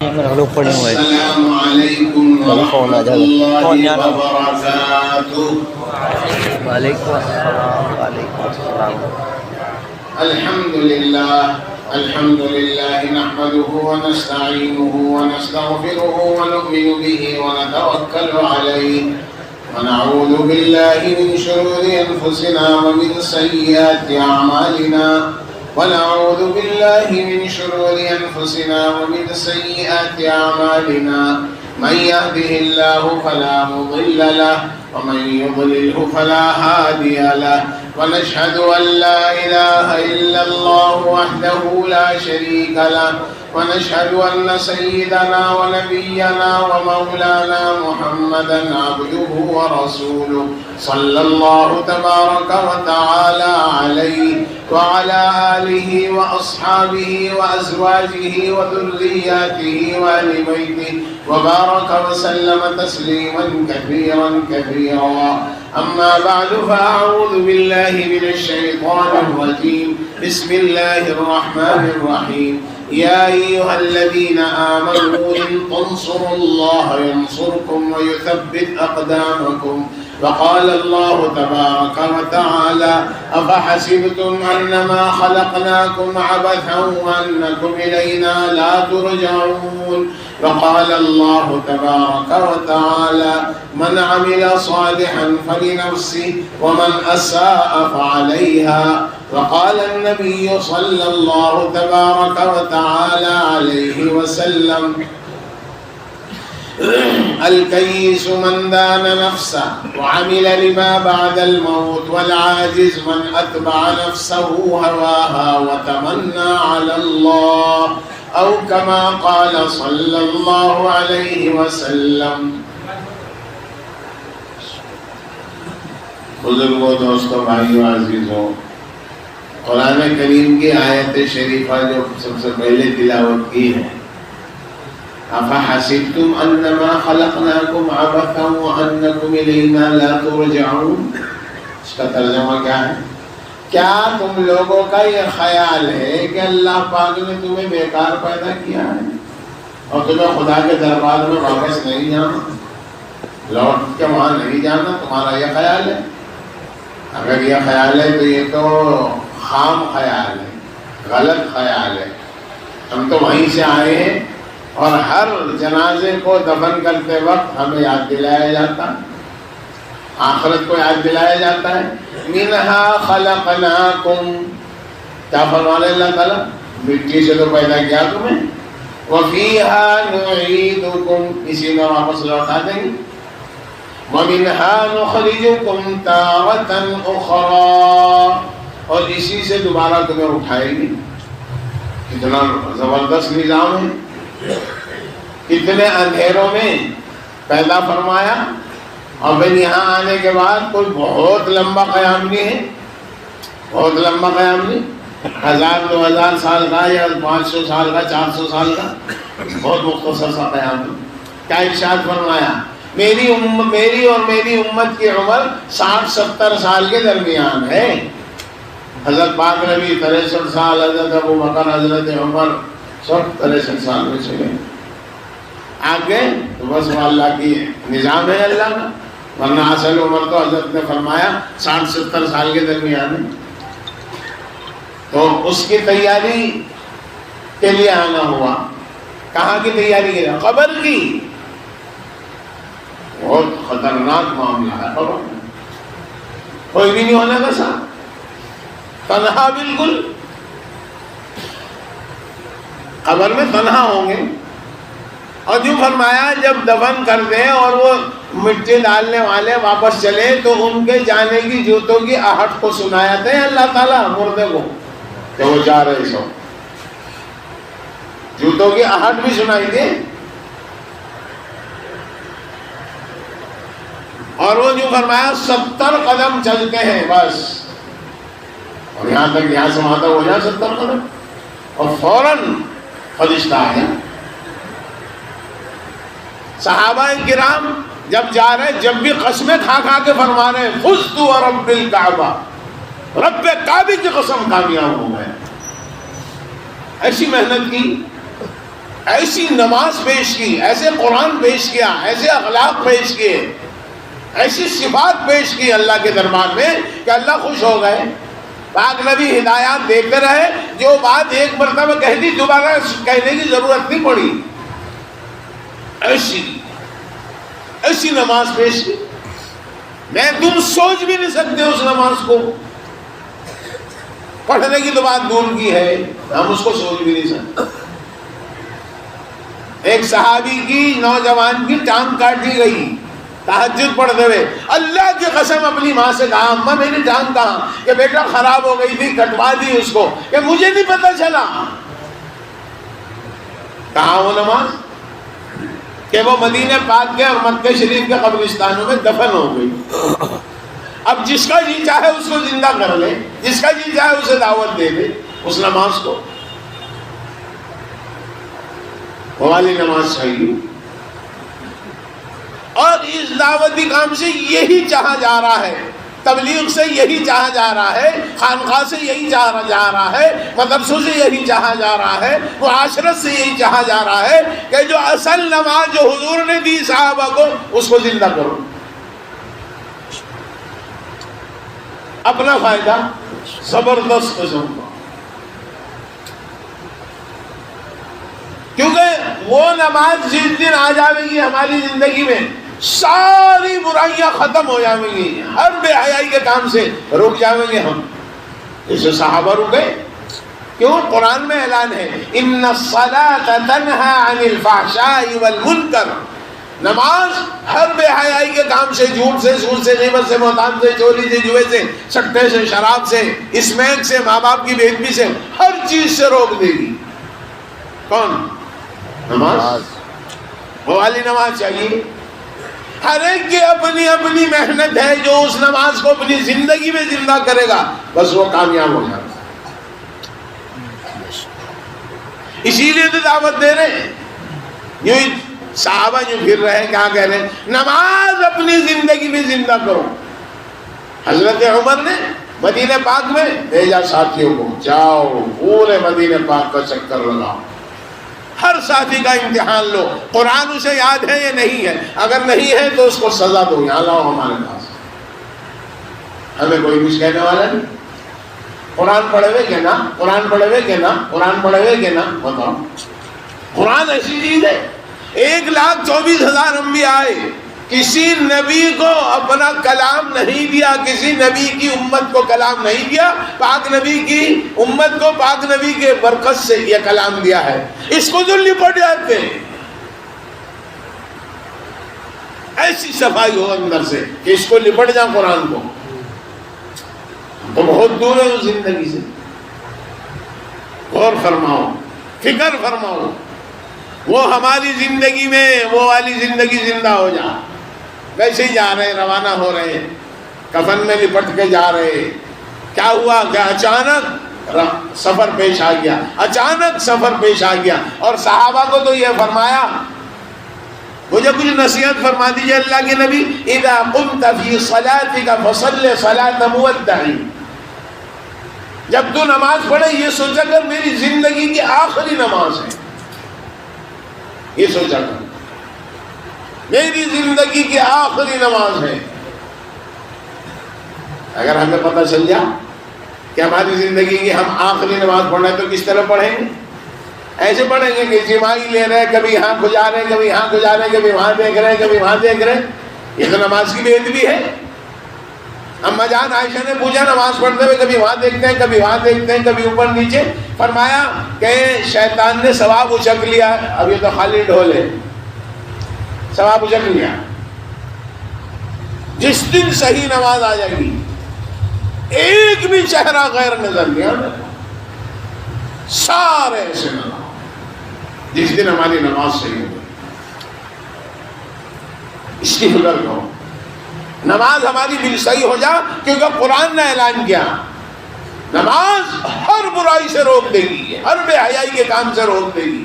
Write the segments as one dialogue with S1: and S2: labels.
S1: السلام علیکم ورحمۃ اللہ وبرکاتہ۔
S2: وعلیکم السلام وعلیکم السلام۔
S1: الحمد للہ نحمده ونستعینه ونستغفره ونؤمن به ونتوکل علیہ ونعوذ باللہ من شرور انفسنا ومن سیئات اعمالنا ونعوذ بالله من شرور أنفسنا ومن سيئات أعمالنا من يهده الله فلا مضل له ومن يضلله فلا هادي له ونشهد أن لا إله إلا الله وحده لا شريك له ونشهد أن سيدنا ونبينا ومولانا محمدا عبده ورسوله صلى الله تبارك وتعالى عليه وعلى آله وأصحابه وأزواجه وذرياته وآل بيته وبارك وسلم تسليما كثيرا كثيرا. أما بعد فأعوذ بالله من الشيطان الرجيم. بسم الله الرحمن الرحيم. يا أيها الذين آمنوا إن تنصروا الله ينصركم ويثبت أقدامكم. وقال الله تبارك وتعالى أفحسبتم أنما خلقناكم عبثا وأنكم إلينا لا ترجعون. وقال الله تبارك وتعالى من عمل صالحا فلنفسه ومن أساء فعليها. وقال النبي صلى الله تبارك وتعالى عليه وسلم الكيس من دان نفسه وعمل لما بعد الموت والعاجز من أتبع نفسه هواها وتمنى على الله أو كما قال صلى الله عليه وسلم. بزرگوں، دوستوں، بھائیوں، عزیزوں، قرآن کریم کی آیت شریفہ جو سب سے پہلے تلاوت کی ہے، أَفَحَسِبْتُمْ أَنَّمَا خَلَقْنَاكُمْ عَبَثًا وَأَنَّكُمْ إِلَيْنَا لَا تُرْجَعُونَ. اس کا ترجمہ کیا ہے؟ کیا تم لوگوں کا یہ خیال ہے کہ اللہ پاک نے تمہیں بیکار پیدا کیا ہے اور تمہیں خدا کے دربار میں واپس نہیں جانا، لوٹ کے وہاں نہیں جانا؟ تمہارا یہ خیال ہے؟ اگر یہ خیال ہے تو یہ تو خام خیال ہے، غلط خیال ہے. ہم تو وہیں سے آئے ہیں اور ہر جنازے کو دفن کرتے وقت ہمیں یاد دلایا جاتا ہے، آخرت کو یاد دلایا جاتا ہے. منہا خلقناکم، کیا فرمانے اللہ تعالیٰ؟ مٹی سے تو پیدا کیا تمہیں. وفیہا نعیدکم، اسی میں واپس لوٹا دیں گے. ومنہا نخرجکم تارۃ اخری، اور اسی سے دوبارہ تمہیں اٹھائے گی. کتنا زبردست نظام ہے، کتنے اندھیروں میں پیدا فرمایا اور پھر یہاں آنے کے بعد کوئی بہت لمبا قیام نہیں ہے، بہت لمبا قیام نہیں، 1000 2000 سال کا یا 500 سال کا، 400 سال کا، بہت مختصر سا قیام ہے. کیا ارشاد فرمایا؟ میری اور میری امت کی عمر 60-70 سال کے درمیان ہے. حضرت پاک نبی 63 سال، حضرت ابو بکر، حضرت عمر سب 63 سال میں چلے. آگے تو بس وہ اللہ کی نظام ہے اللہ کا، ورنہ اصل عمر تو حضرت نے فرمایا 60-70 سال کے درمیان ہے. تو اس کی تیاری کے لیے آنا ہوا. کہاں کی تیاری کی؟ قبر کی. بہت خطرناک معاملہ ہے قبر، کوئی بھی نہیں ہونے کا ساتھ، تنہا بالکل. قبر میں تنہا ہوں گے. اور جو فرمایا جب دفن کر دیں اور وہ مٹی ڈالنے والے واپس چلے تو ان کے جانے کی جوتوں کی آہٹ کو سنایا تھے اللہ تعالیٰ مردے کو کہ وہ جا رہے سو، جوتوں کی آہٹ بھی سنائی تھی. اور وہ جو فرمایا 70 قدم چلتے ہیں بس، اور یہاں تک یہاں سے وہاں تک ہو جائے 70 قدم، اور فوراً فرشتہ آیا. صحابہ کرام جب جا رہے، جب بھی قسمیں کھا کھا کے فرما رہے فزت ورب الکعبہ، رب کعبے کی قسم کامیاب ہو گئے. ایسی محنت کی ایسی نماز پیش کی، ایسے قرآن پیش کیا، ایسے اخلاق پیش کیے، ایسی صفات پیش کی اللہ کے دربار میں کہ اللہ خوش ہو گئے۔ پاک نبی ہدایات دیتے رہے، جو بات ایک مرتبہ کہہ دی دوبارہ کہنے کی ضرورت نہیں پڑی۔ ایسی نماز پیش کی، میں تم سوچ بھی نہیں سکتے اس نماز کو، پڑھنے کی تو بات دور کی ہے، ہم اس کو سوچ بھی نہیں سکتے۔ ایک صحابی کی نوجوان کی ٹانگ کاٹی گئی تہجد پڑھتے ہوئے، اللہ کی قسم اپنی ماں سے کہا اماں میری ٹانگ کہاں؟ کہ بیٹا خراب ہو گئی تھی، کٹوا دی اس کو، کہ مجھے نہیں پتہ چلا۔ کہاں وہ نماز؟ کہ وہ مدینہ پاک کے اور مکہ شریف کے قبرستانوں میں دفن ہو گئی۔ اب جس کا جی چاہے اس کو زندہ کر لے، جس کا جی چاہے اسے دعوت دے دے اس نماز کو۔ وہ والی نماز چاہیے، اور اس دعوتی کام سے یہی چاہا جا رہا ہے، تبلیغ سے یہی چاہا جا رہا ہے، خانقاہ سے یہی چاہا جا رہا ہے، مدرسوں سے یہی چاہا جا رہا ہے، معاشرت سے یہی چاہا جا رہا ہے کہ جو اصل نماز جو حضور نے دی صحابہ کو اس کو زندہ کرو۔ اپنا فائدہ زبردست قسم کا، کیونکہ وہ نماز جس دن آ جائے گی ہماری زندگی میں ساری برائیاں ختم ہو جائیں گی، ہر بے حیائی کے کام سے رک جائیں گے ہم، جیسے صحابہ رکے۔ کیوں؟ قرآن میں اعلان ہے ان الصلاۃ تنہی عن الفحشاء والمنکر، نماز ہر بے حیائی کے کام سے، جھوٹ سے، سود سے، غیبت سے، بہتان سے، چوری سے، جوے سے، سٹے سے، شراب سے، اسمیک سے، ماں باپ کی بے ادبی سے، ہر چیز سے روک دے گی۔ کون؟ نماز۔ وہ والی نماز چاہیے۔ ہر ایک کی اپنی اپنی محنت ہے، جو اس نماز کو اپنی زندگی میں زندہ کرے گا بس وہ کامیاب ہو جائے گا۔ اسی لیے تو دعوت دے رہے ہیں، یوں صحابہ جو پھر رہے ہیں کیا کہہ رہے ہیں؟ نماز اپنی زندگی میں زندہ کرو۔ حضرت عمر نے مدینہ پاک میں بھیجا ساتھیوں کو، جاؤ پورے مدینہ پاک کا چکر لگاؤ، ہر ساتھی کا امتحان لو، قرآن اسے یاد ہے یا نہیں ہے، اگر نہیں ہے تو اس کو سزا دو، یہاں لاؤ ہمارے پاس۔ ہمیں کوئی کچھ کہنے والا نہیں۔ قرآن پڑھے ہوئے کہ نا، قرآن پڑھے ہوئے کہ نا، قرآن پڑھے ہوئے کہ نا، بتاؤ۔ قرآن ایسی چیز ہے، 1,24,000 انبیاء آئے، کسی نبی کو اپنا کلام نہیں دیا، کسی نبی کی امت کو کلام نہیں دیا، پاک نبی کی امت کو پاک نبی کے برکت سے یہ کلام دیا ہے۔ اس کو جو لپٹ جاتے ہیں، ایسی صفائی ہو اندر سے کہ اس کو لپٹ جائیں قرآن کو، تو بہت دور ہے اس زندگی سے۔ غور فرماؤ، فکر فرماؤ، وہ ہماری زندگی میں وہ والی زندگی زندہ ہو جا۔ ویسے ہی جا رہے ہیں، روانہ ہو رہے ہیں، کفن میں لپٹ کے جا رہے ہیں، کیا ہوا کہ اچانک سفر پیش آ گیا، اچانک سفر پیش آ گیا۔ اور صحابہ کو تو یہ فرمایا، مجھے کچھ نصیحت فرما دیجئے اللہ کے نبی، اذا قمت فی صلاتک فصل صلاة مودع، جب تو نماز پڑھے یہ سوچا کر میری زندگی کی آخری نماز ہے، یہ سوچا کر میری زندگی کی آخری نماز ہے۔ اگر ہمیں پتہ چل جائے کہ ہماری زندگی کی ہم آخری نماز پڑھنا ہے تو کس طرح پڑھیں گے؟ ایسے پڑھیں گے کہ جماعی لے رہے ہیں، کبھی یہاں گزار رہے ہیں، کبھی یہاں گزار رہے ہیں، کبھی وہاں دیکھ رہے ہیں، کبھی وہاں دیکھ رہے ہیں۔ یہ تو نماز کی بے ادبی ہے۔ اما جان عائشہ نے پوچھا نماز پڑھتے ہوئے کبھی وہاں دیکھتے ہیں، کبھی وہاں دیکھتے ہیں، کبھی اوپر نیچے، فرمایا کہ شیطان نے ثواب اچک لیا، اب یہ تو خالی ڈھول ہے، ثواب اچک لیا۔ جس دن صحیح نماز آ جائے گی ایک بھی چہرہ غیر نظر نہیں آنا، سارے ایسے نماز، جس دن ہماری نماز صحیح ہو، اس کی فکر کرو۔ نماز ہماری بھی صحیح ہو جا، کیونکہ قرآن نے اعلان کیا نماز ہر برائی سے روک دے گی، ہر بے حیائی کے کام سے روک دے گی،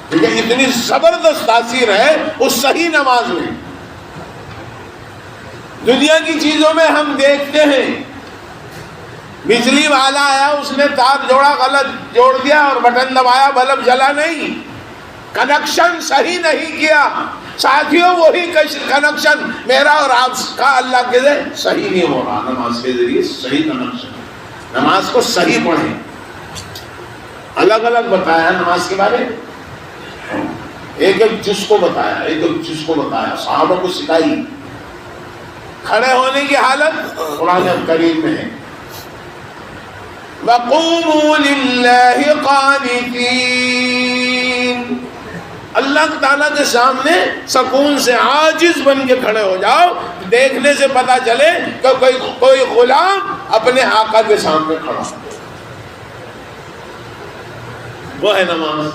S1: کیونکہ اتنی زبردست تاثیر ہے اس صحیح نماز میں۔ دنیا کی چیزوں میں ہم دیکھتے ہیں بجلی والا آیا، اس نے تار جوڑا غلط جوڑ دیا اور بٹن دبایا، بلب جلا نہیں، کنیکشن صحیح نہیں کیا۔ ساتھیوں وہی کنیکشن میرا اور آپ کا اللہ کے ذریعے صحیح نہیں ہو رہا، نماز کے ذریعے صحیح کنیکشن۔ نماز کو صحیح پڑھیں، الگ الگ بتایا نماز کے بارے، ایک ایک جز کو بتایا، ایک ایک جز کو بتایا، صحابہ کو سکھائی۔ کھڑے ہونے کی حالت قرآن کریم میں ہے، وَقُومُوا لِلَّهِ قَانِتِينَ، اللہ تعالیٰ کے سامنے سکون سے عاجز بن کے کھڑے ہو جاؤ، دیکھنے سے پتا چلے کہ کوئی غلام اپنے آقا کے سامنے کھڑا، وہ ہے نماز۔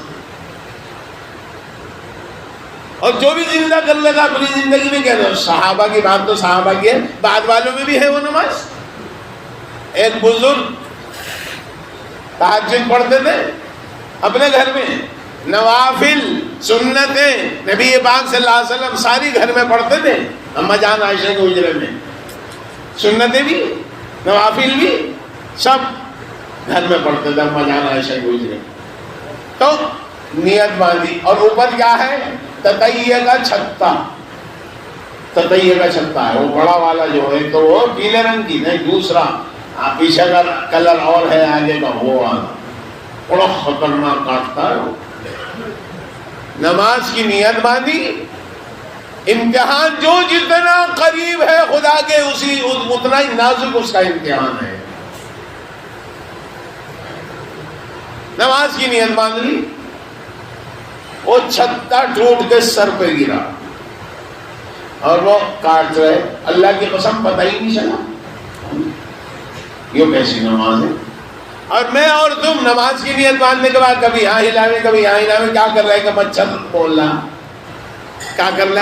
S1: اور جو بھی زندہ کر لے گا اپنی زندگی میں، کہنا صحابہ کی بات تو صحابہ کی ہے، بعد والوں میں بھی ہے وہ نماز۔ ایک بزرگ تہجد پڑھتے تھے اپنے گھر میں، نوافل سنتیں نبی پاک صلی اللہ علیہ وسلم ساری گھر میں پڑھتے تھے، اما جان عائشہ کے حجرے میں، سنتیں بھی نوافل بھی سب گھر میں پڑھتے تھے اما جان عائشہ کے حجرے میں۔ تو نیت باندھی، اور اوپر کیا ہے؟ تتیہ کا چھتا، تتیہ کا چھتا ہے، وہ بڑا والا جو ہے تو وہ پیلے رنگ کی نہیں، دوسرا پیچھے کا کلر اور ہے، آگے کا وہ والا بڑا خطرناک کاٹتا ہے وہ۔ نماز کی نیت باندھی، امتحان جو جتنا قریب ہے خدا کے اسی اتنا ہی نازک اس کا امتحان ہے۔ نماز کی نیت باندھ لی، وہ چھتا ٹوٹ کے سر پہ گرا اور وہ کاٹ رہے، اللہ کی قسم پتہ ہی نہیں چلا یہ کیسی نماز ہے۔ اور میں اور تم نماز کی نیت باندھنے کے بعد کبھی یہاں ہلاویں کبھی یہاں ہلاویں، کیا کر رہے کہ مچھر بول رہا، کیا کر رہا